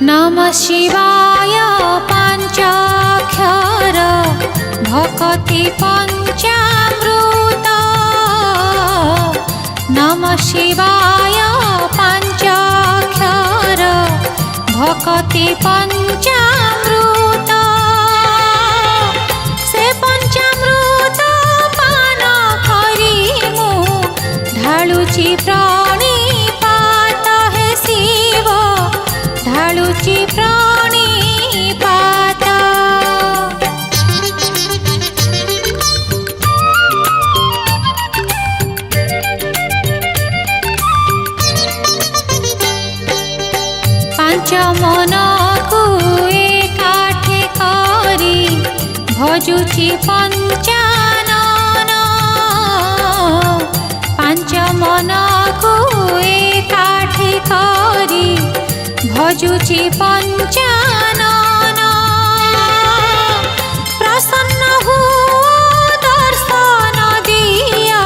नमः शिवाय पञ्चाक्षर भकति पञ्चामृत। नमः शिवाय पञ्चाक्षर भकति पञ्चामृत। से पञ्चामृत पान करि मु ढालुछि प्रणिपात हे शिव, ढालुछि प्रणिपात। पांच मनकु एकाठी करी भजुछि पंचानन। पांच मनकु एकाठी करी भजुछि पंचानन। प्रसन्न हुओ दर्शन दिया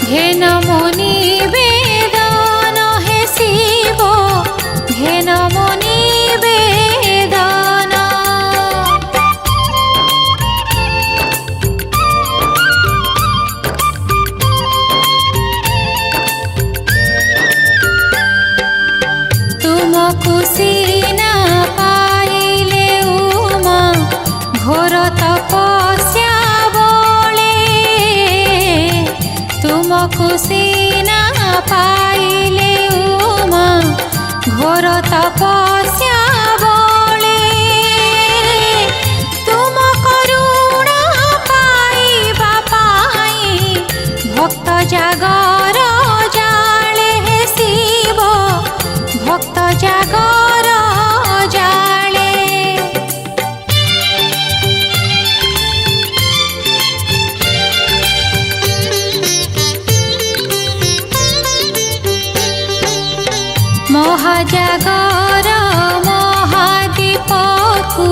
घेन मुनि वेदन हे शिव, घेन मुनि वेदन। तुमको सीना पाइले उमा घोर तपस्या बोले। तुमको सीना पाइले उमा घोर तपस्या बोले। तुम करुणा पाइबा पाई भक्त जागर जाले हे शिव, भक्त जागर जाले। महाजागर महादीपकु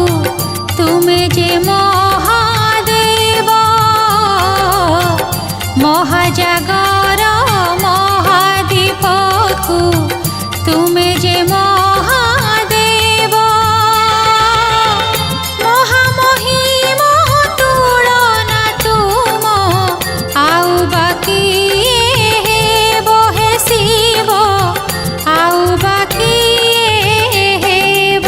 तुमे जे महादेव। महाजागर महादीपकु तुमे जे महादेव। महामहिमा तुलना तुम आउ बाकी हेब हे शिव, आउ बाकी हेब।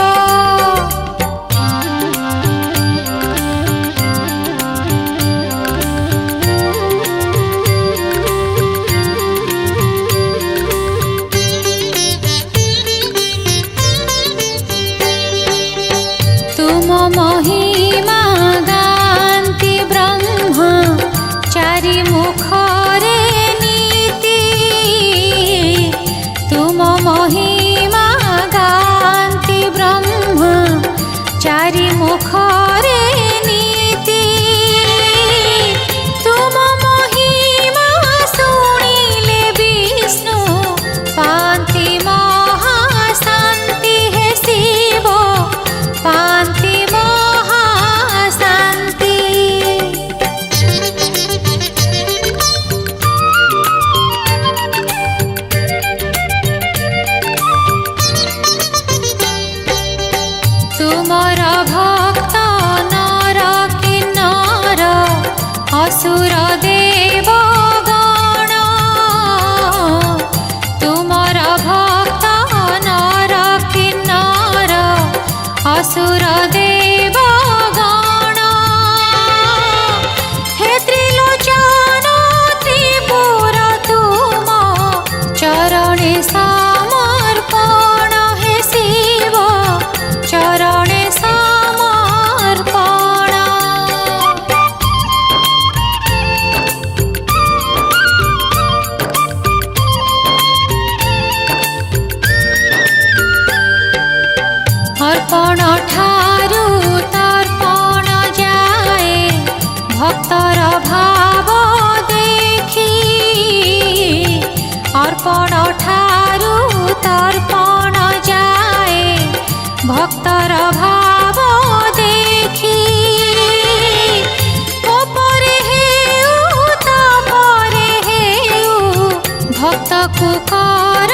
को कर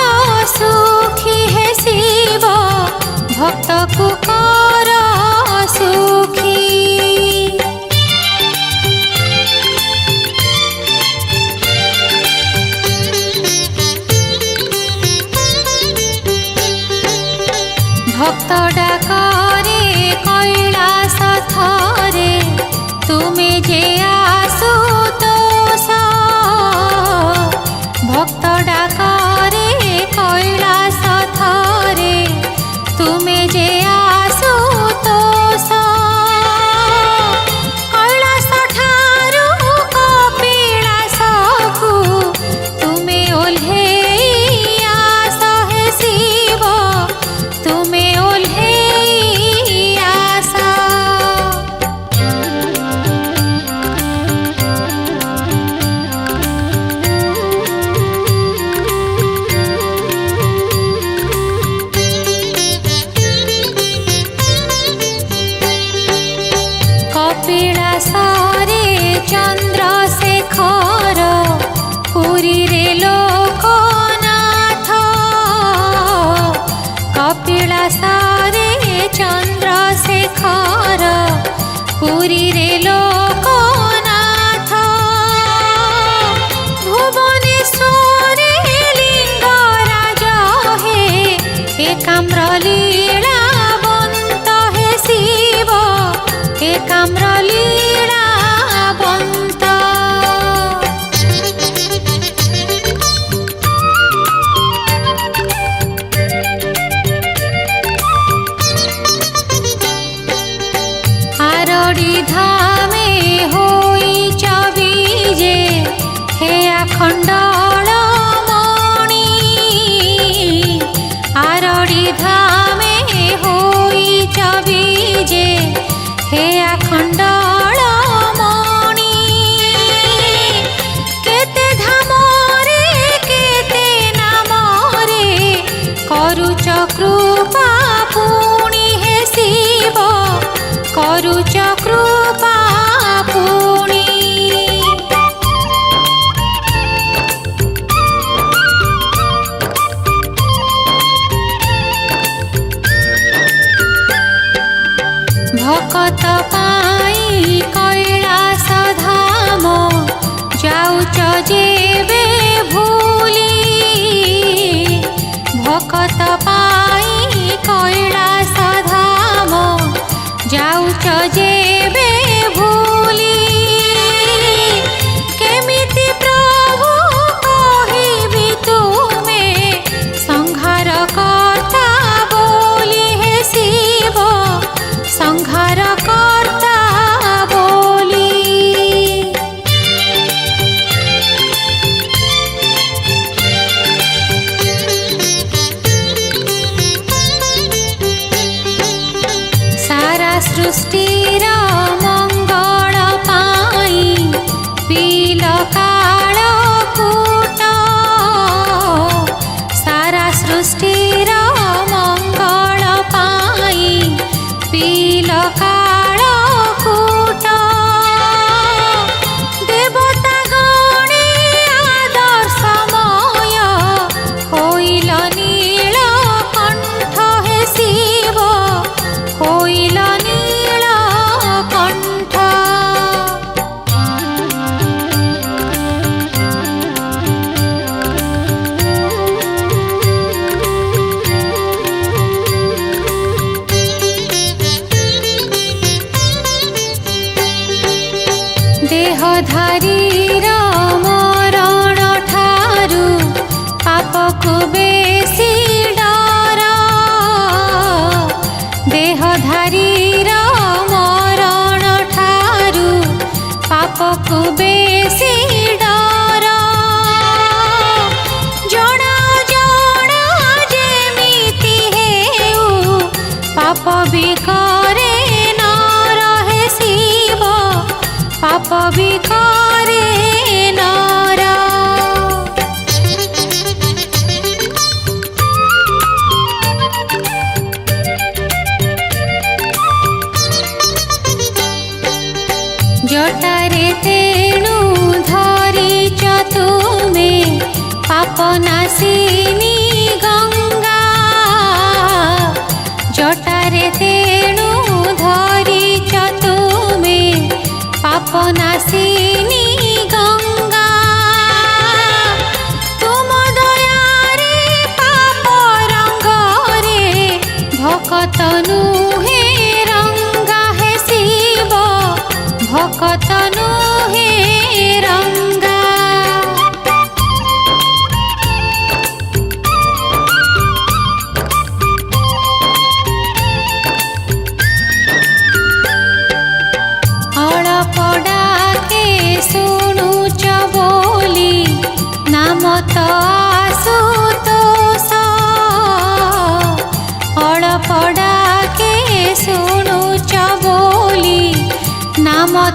सुखी हे शिव भक्त को कर सुखी। भक्त डाकरे कैलास थरे तुमे जे आशुतोष। भक्त डाकरे कैलास थरे तुमे जे आशुतोष। कैलास ठारू कपिलासकु तुमे ओल्हेई आस हे शिव तुमे ओल्हेई आस। कपिलासरे चंद्रशेखर पुरी रे लोकनाथ। कपिलासरे चंद्रशेखर पुरी रे लोकनाथ। भुवनेश्वरे लिंगराज हे एकाम्र लीलावंत हे शिव एकाम्र लीलावंत। आरड़ी धामे होइच बीजे हे आखंडलमणि। आरड़ी धामे होइच बीजे हे आखंडलमणि। केते धामरे केते नामरे करुच कृपा पुणी हे शिव करुच कृपा पुणी। भकत पाई कैलास धाम जाउच जेबे भूली। भकत पाई कैलास धाम जाउच जेबे भूली। केमिति प्रभु कहिबि तुमे संहार कर्ता बोली हे शिव संहार कर्ता बोली। सारा सृष्टिर मंगल पाई पील कालकूट। सारा सृष्टिर मंगल पाई पील कालकूट। देवता गणे आदर्शमय होइल नीलकंठ हे शिव होइल नीलकंठ।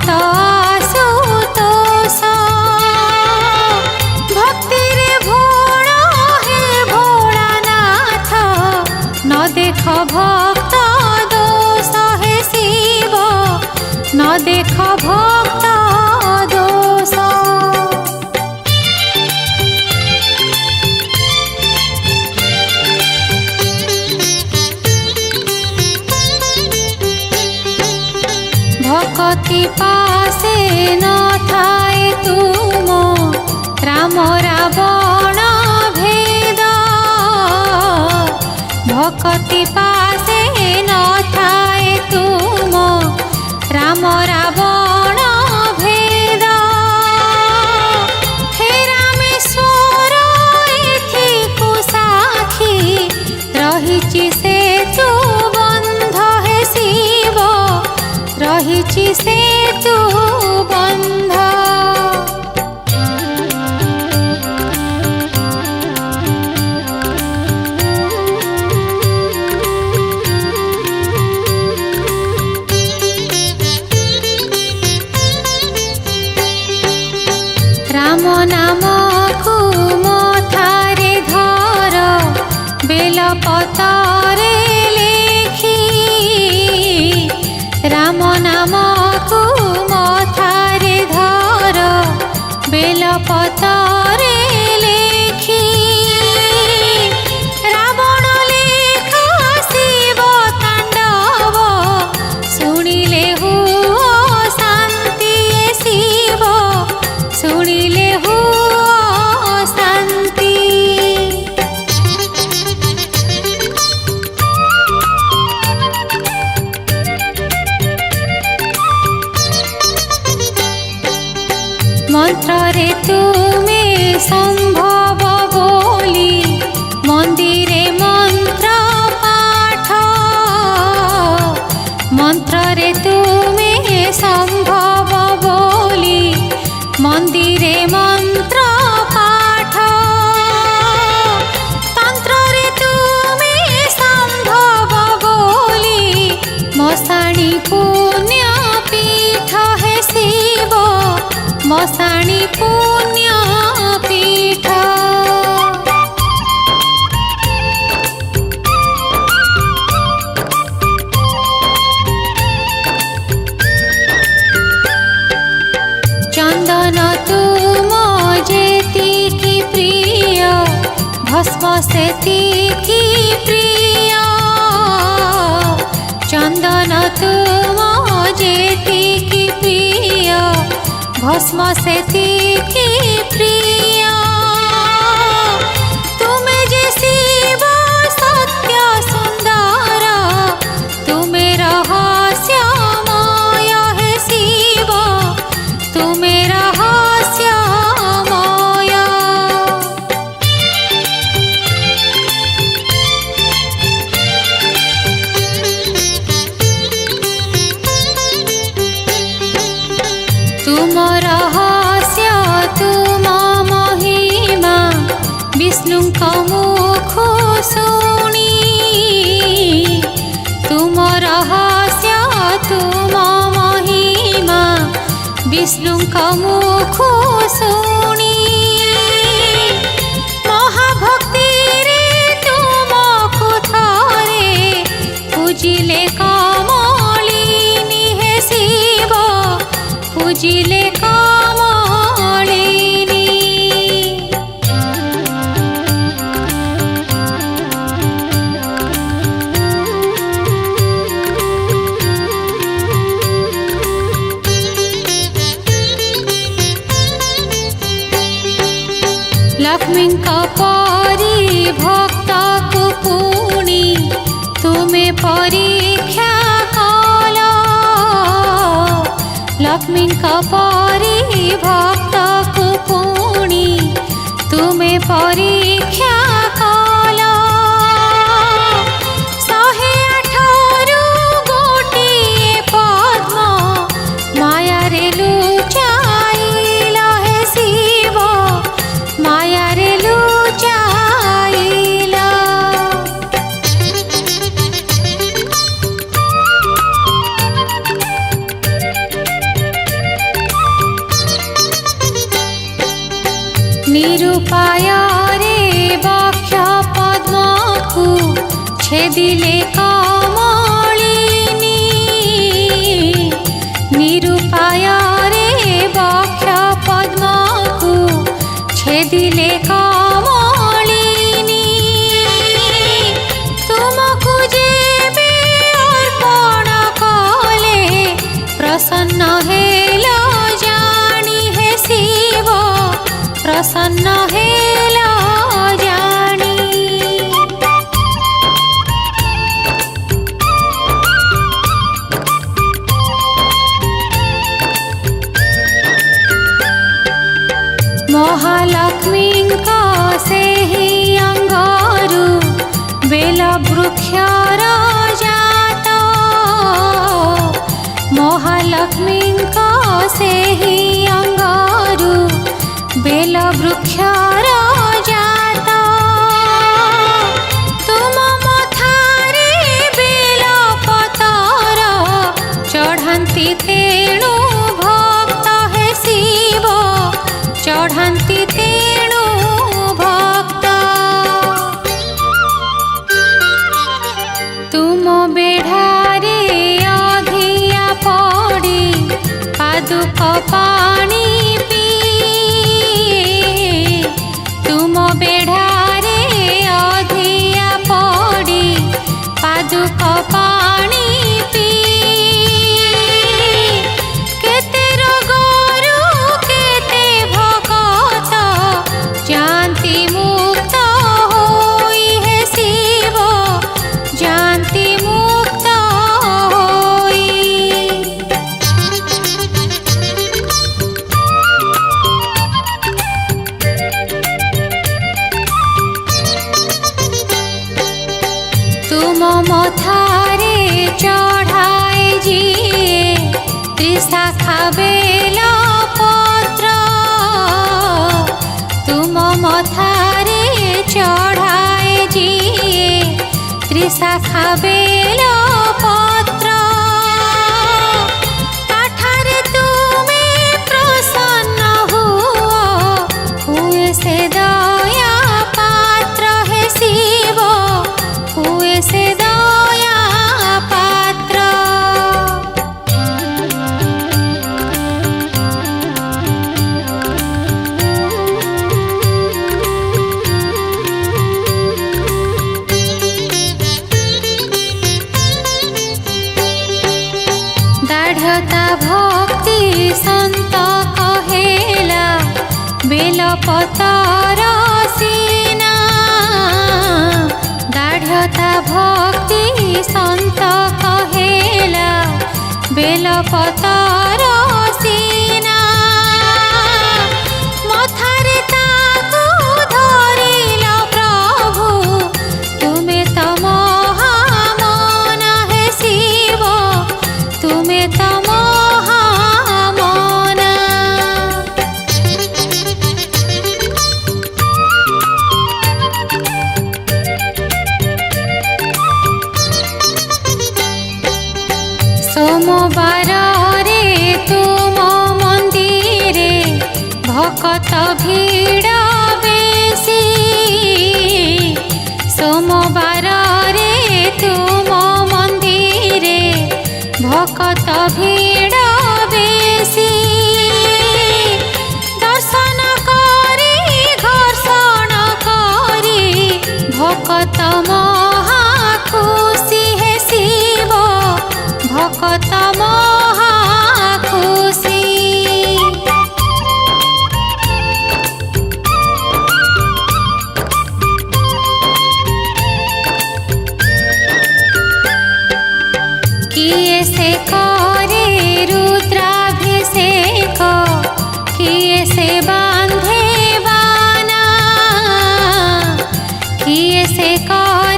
ତ ଆଶୁତୋଷ ଭକ୍ତିରେ ଭୋଳ ହେ ଭୋଳାନାଥ ନ ଦେଖ ଭକ୍ତ ଦୋଷ ହେ ଶିବ ନ ଦେଖ ଭକ୍ତ ଦୋଷ। ভকতি পাশে ন থায়ে তুম রাম রাবণ ভেদ ভকতি পাশে ন থায়ে তুম রাম রাবণ ভেদ হে রামেশ্বর এথিকু সাক্ষী রহিছি সেতু বন্ধ হে শিব রহিছি সেতু বন্ধ। রাম নামকু মথারে ধর বেলপতরে লেখি রাম নামকু মথারে ধর বেলপতরে লেখি রাবণ লেখা শিব তাণ্ডব শুনিলে হুও শান্তি শিব শুনিলে হুও শান্তি। মন্ত্রে তুমি সম্ভব বলি মন্দিরে মন্ত্র পাঠ মন্ত্রে তুমি সম্ভব বলি মন্দিরে মন্ত্র পাঠ তন্ত্রে তুমি সম্ভব বলি মশাণী পুণ্য পীঠ হে শিব মশাণী পুণ্য পীঠ। চন্দন তুম যেতিকি প্রিয় ভস্ম সেতিকি প্রিয় চন্দন তুম যেতিকি প্রিয় ভস্ম সেতিকি প্রিয় তুমে যে শিব সত্য সুন্দর তুমে রহস্যময় হে শিব তুমে রহস্যময়। তুম রহস্য তুম মহিমা বিষ্ণুଙ୍କ মুখ শুনি তুম রহস্য তুম মহিমা বিষ্ণুଙ୍କ মুখ শুনি মহাভক্তিরে তুমকু থরে পূজিলে কমলিনী হে শিব পূজিলে কমলিনী। লক্ষ্মীଙ୍କ পরি ভক্তକୁ ପୁଣି ତୁମେ ପରୀକ୍ଷା କଲ ଲକ୍ଷ୍ମୀଙ୍କ ପରି ଭକ୍ତକୁ ପୁଣି ତୁମେ ପରୀକ୍ଷା କଲ 108ରୁ ଗୋଟିଏ ପଦ୍ମ ମାୟାରେ ଲୁଚାଇଲ ହେ ଶିବ ମାୟାରେ ଲୁଚାଇଲ। निरुपाय रे बक्ष पद्मकु छेदिले कमलिनी निरुपाय रे बक्ष पद्मकु छेदिले कमलिनी तुमकु जेबे अर्पण कले प्रसन्न हेल जानी हे शिव प्रसन्न हेल जानी महालक्ष्मी सेहि अंगरु बेल वृक्षर जात महालक्ष्मी सेहि अंगरु बेल वृक्षर जात तुम मथारे बेल पतर चढ़ंती तेणु भक्त हे शिव चढ़ंती तेणु भक्त तुम बेढ़ारे अधिया पड़ी पादुक पानी तुम बेढ़ारे अधिया पड़ी पादुक पानी पी केते रोगरु केते भगत जानती मुक्त होई हे शिव जानती मुक्त होई तुम मथारे चढ़ाए जिए त्रिशाखा बेल पत्र तुम मथारे चढ़ाए जिए त्रिशाखा बेल पत्र पाठारे तुमे प्रसन्न हुए से दया पात्र हे शिव हुए से दया पात्र दाढ़ता भक्ति संत कहेला बेल पतर सीना दाढ़ता भक्ति संत कहेला बेल पतर सीना मथारे ताकु धरिल प्रभु तुमे तो महामन हे शिव तुमे तो महामन सोमवार रे तुम मंदिरे भक्त भीड़ बेसी सोमवार रे तुम मंदिरे भक्त भीड़ बेसी दर्शन करी घर्षण करी भक्त महा खुशी हे शिव भक्त महा खुशी किए से करे रुद्राभिषेक किए से बांधे बाना किए से करे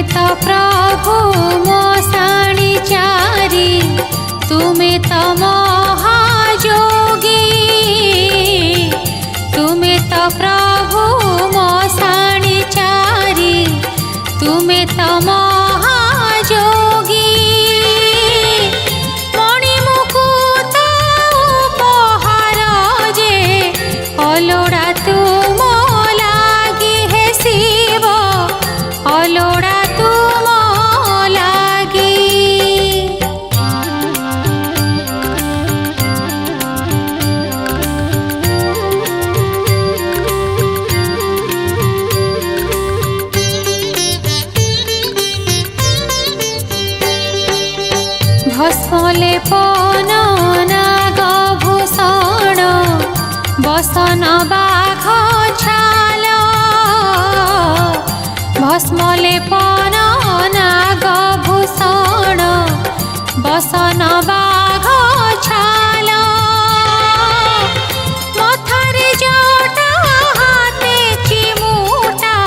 तो प्रभु मो साणी चारी, तुम्हें तो महायोगी, तुम्हें तो प्रभु मो साणी चारी, तुम्हें तो महायोगी। मणि मुकुट उपहार जे अलोड़ा तुम लागी हे शिव, अलोड़ा तुम लागी। भस्मले पन नागभूषण, बसन बाघ छाल, भस्मले पन नागभूषण, बसन बाघ छाल। मथारे जटा हाथे चिमुटा,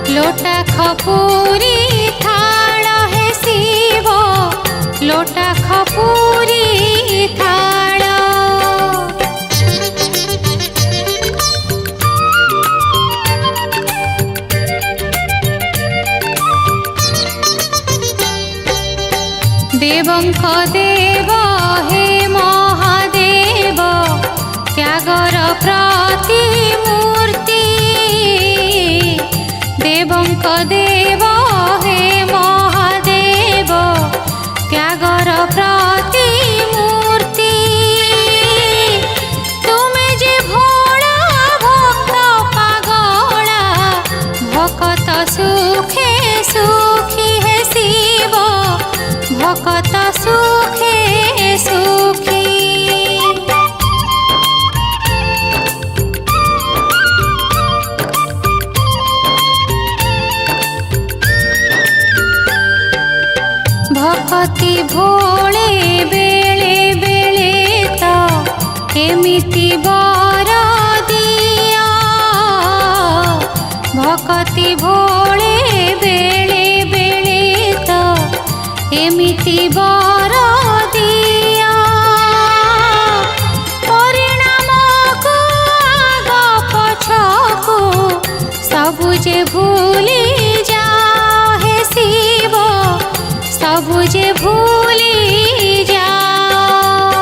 लोटा खपुरी थाल हे शिव, लोटा खपुरी थाल। देवंक देव हे महादेव, त्यागर प्रतिमूर्ति, देवंक देव हे महादेव, त्यागर प्रतिमूर्ति। तुम्हें जे भोला भक्त पागला, भक्त सुखे सुखी हे शिव, भक्त सुखे सुखी। भक्ति भोले बेले बेले तो एमिति बर दिया, भक्ति भोले बेले बेले तो एमिति बर दिया। परिणाम को आग पछको सबुजे भूली जाओ हे शिव, सबुजे भूली जाओ।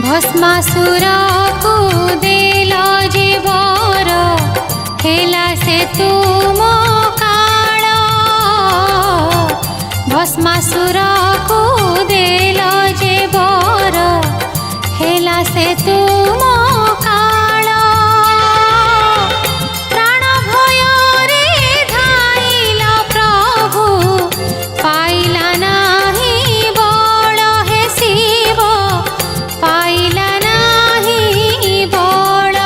भस्मासुर को देल जे वर, हेला से तुम काल, भस्मासुर को देल जे वर, हेला से तुम काल। प्राण भय रे धाइल प्रभु, पाइला नाही बल हे शिव, पाइला नाही बल।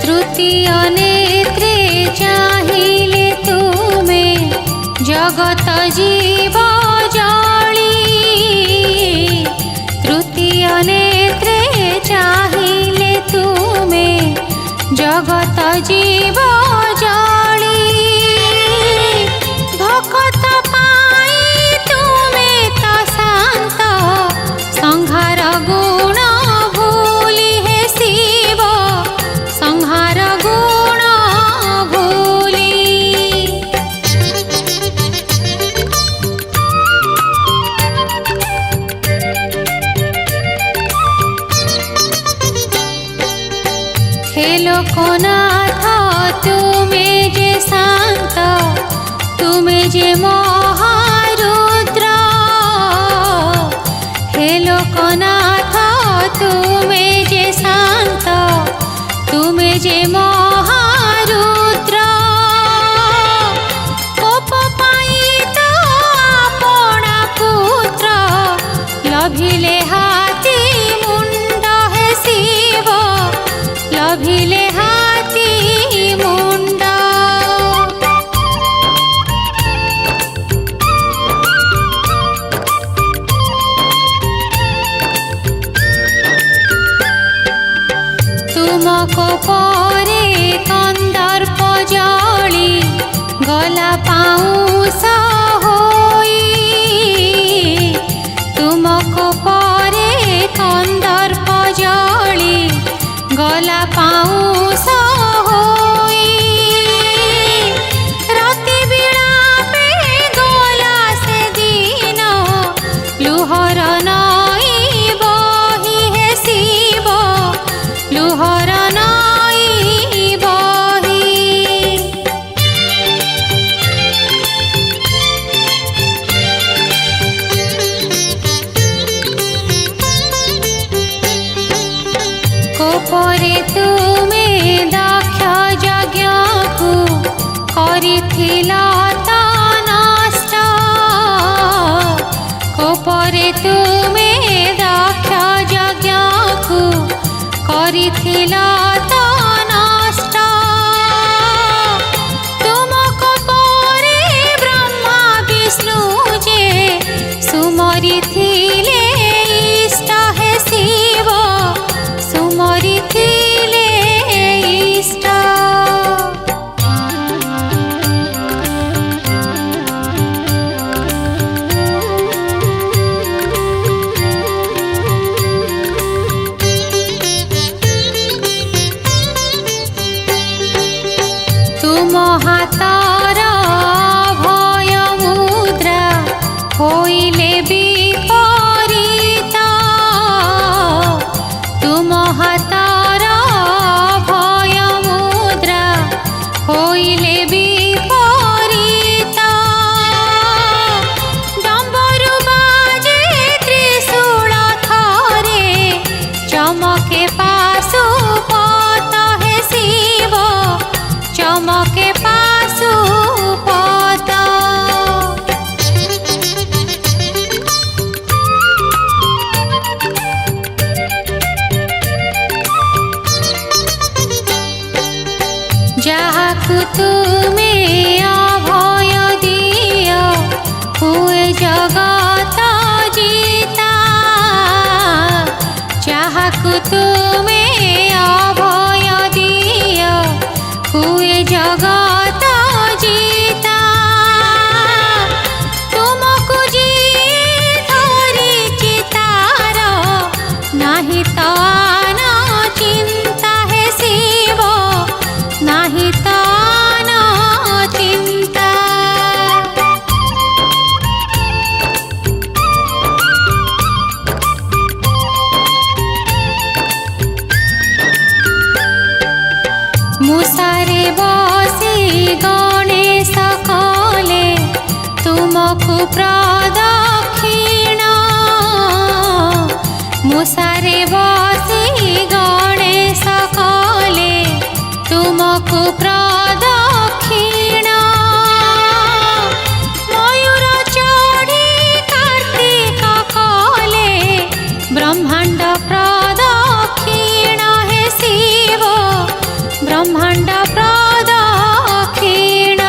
तृतीय नेत्रे चाहिले तुमे, जगत जीव जली, तृतीय नेत्रे चाहिले तुमे, जगत जीव जली। भक्त पाई तुमे तो शांत, संहार गुण भूली हे शिव, संहार गुण भूली। हे लोकनाथ तुम हातर भय मुद्रा होइले विपरीत तुम हातर भय मुद्रा होइले विपरीत डम्बरु बाजे त्रिशूल थरे चमके पाशुपत हे शिव चमके पाशुपत जाहाकु तुमे अभय दियो हुए जगत जीता जाहाकु तुमे अभय दियो हुए जगत जीता तुमको जी धरी चितार नाही तो आन चिंता है शिव नाही तो आन चिंता मुसारे बसी गणेश कले तुमको प्रदक्षिण मुसारे बसी गणेश कले तुमको प्रदक्षिण मयूर चढ़ी कार्तिक कले ब्रह्मांड प्रदक्षिण हे शिव ब्रह्मांड प्रदक्षिण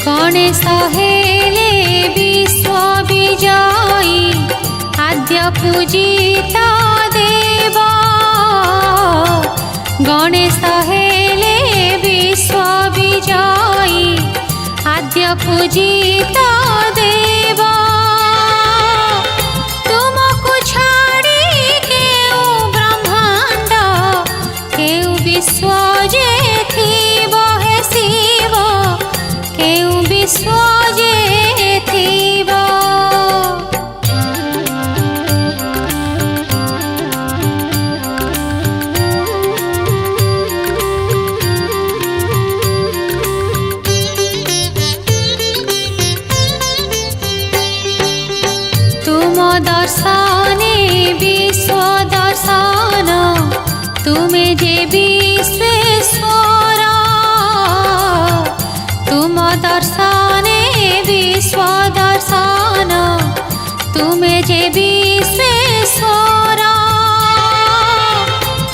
गणेश हेले विश्व विजयी आद्य पूजित देव गणेश हेले विश्व विजयी आद्य पूजित देव तुमको छाड़ी केउ ब्रह्मांड केउ विश्व जे थिब हे शिव केउ विश्व जे थिब तुम दर्शने विश्व दर्शन तुमे जे विश्वेश्वर तुम दर्शने विश्व दर्शन तुमे जे विश्वेश्वर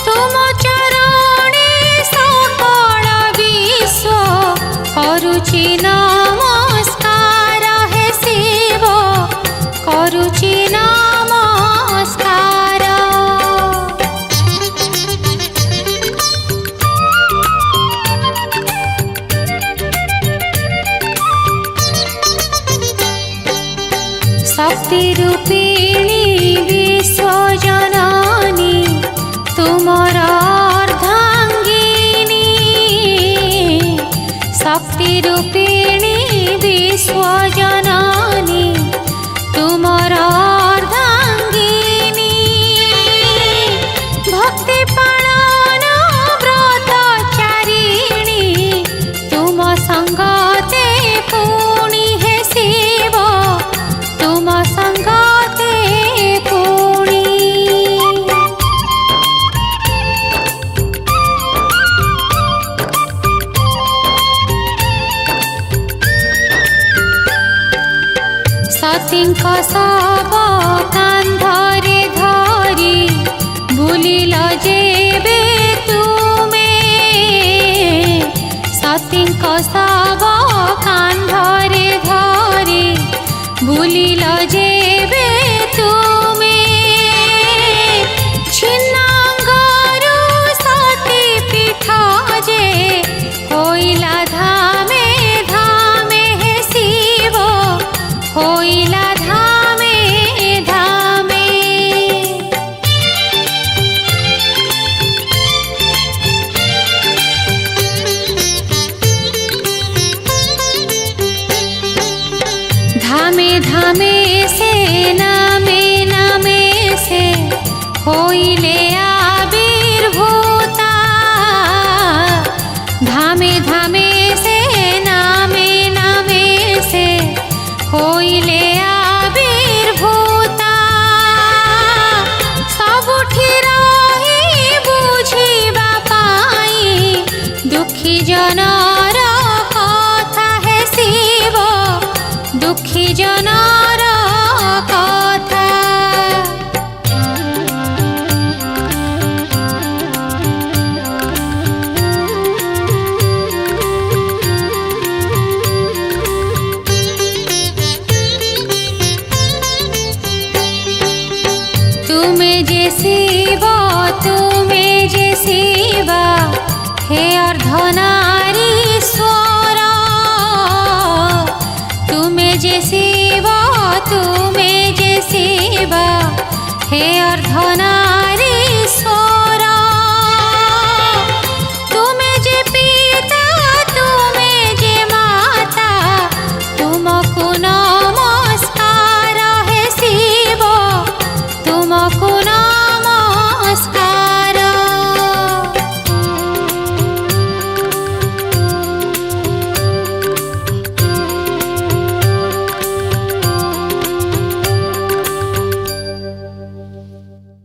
तुम चरणे सकल विश्व करुचि नमस्कार हे शिव करुचि नमस्कार शक्ति रूपिणी विश्वजननी तुमर अर्धांगिनी शक्ति रूपिणी विश्वजननी तुमर अर्धांगिनी भक्ति पालन व्रतचारिणी तुम संगते पुणी हे शिव तुम संगते पुणी सतींक सब कांधरे धरी बुलिल जेबे तुमे सतींक सब कांधरे धरी बुलिल जेबे तुमे छिन्नांगरु सती पीठ जे होइला धामे धामे हे शिव होइला धामे से नामे नामे से होइले आविर्भूता धामे धामे से नामे नामे से होइले आविर्भूता सबुठी रही बुझिबा पाई दुखी जनर कथा हे शिव दुखी जनर कथा तुम्हें जे शिव हे अर्धना